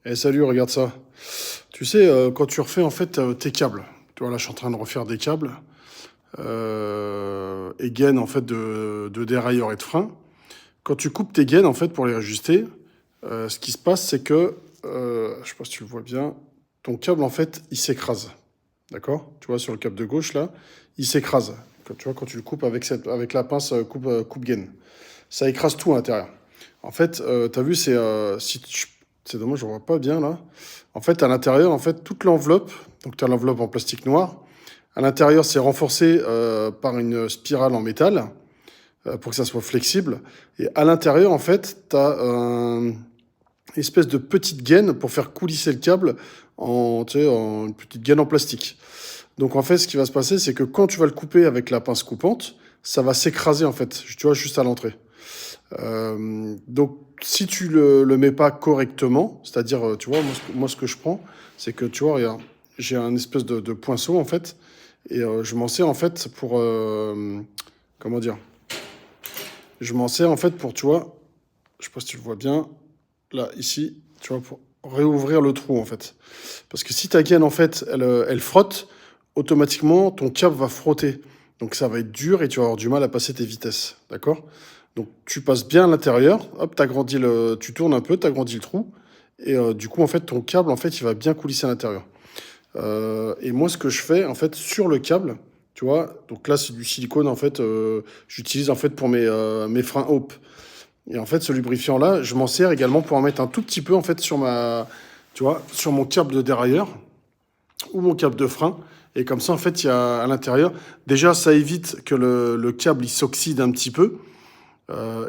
Eh salut, regarde ça. Tu sais, quand tu refais en fait tes câbles, tu vois là je suis en train de refaire des câbles, et gaines en fait de dérailleur et de frein. Quand tu coupes tes gaines en fait pour les ajuster, ce qui se passe c'est que, je sais pas si tu le vois bien, ton câble en fait il s'écrase. D'accord? Tu vois sur le câble de gauche là, il s'écrase. Tu vois quand tu le coupes avec, avec la pince coupe-gaine. Ça écrase tout à l'intérieur. En fait, tu as vu, c'est dommage, je ne vois pas bien là. En fait, à l'intérieur, en fait, toute l'enveloppe, donc tu as l'enveloppe en plastique noir. À l'intérieur, c'est renforcé par une spirale en métal pour que ça soit flexible. Et à l'intérieur, en fait, tu as une espèce de petite gaine pour faire coulisser le câble tu sais, en une petite gaine en plastique. Donc en fait, ce qui va se passer, c'est que quand tu vas le couper avec la pince coupante, ça va s'écraser en fait, tu vois, juste à l'entrée. Donc, si tu le mets pas correctement, c'est-à-dire, tu vois, moi, ce que je prends, c'est que, tu vois, regarde, j'ai un espèce de poinceau, en fait, et je m'en sers, en fait, pour, comment dire, je m'en sers, en fait, pour, tu vois, je sais pas si tu le vois bien, là, ici, tu vois, pour réouvrir le trou, en fait. Parce que si ta gaine, en fait, elle frotte, automatiquement, ton câble va frotter. Donc ça va être dur et tu vas avoir du mal à passer tes vitesses. D'accord? Donc tu passes bien à l'intérieur, hop, tu tournes un peu, tu agrandis le trou. Et du coup, en fait, ton câble, en fait, il va bien coulisser à l'intérieur. Et moi, ce que je fais, en fait, sur le câble, tu vois, donc là, c'est du silicone, en fait, j'utilise, en fait, pour mes freins Hope. Et en fait, ce lubrifiant-là, je m'en sers également pour en mettre un tout petit peu, en fait, tu vois, sur mon câble de dérailleur ou mon câble de frein. Et comme ça, en fait, il y a à l'intérieur. Déjà, ça évite que le câble il s'oxyde un petit peu.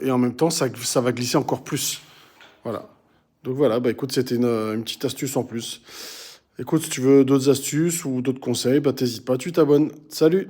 Et en même temps, ça va glisser encore plus. Voilà. Donc voilà, bah écoute, c'était une petite astuce en plus. Écoute, si tu veux d'autres astuces ou d'autres conseils, bah t'hésites pas, tu t'abonnes. Salut!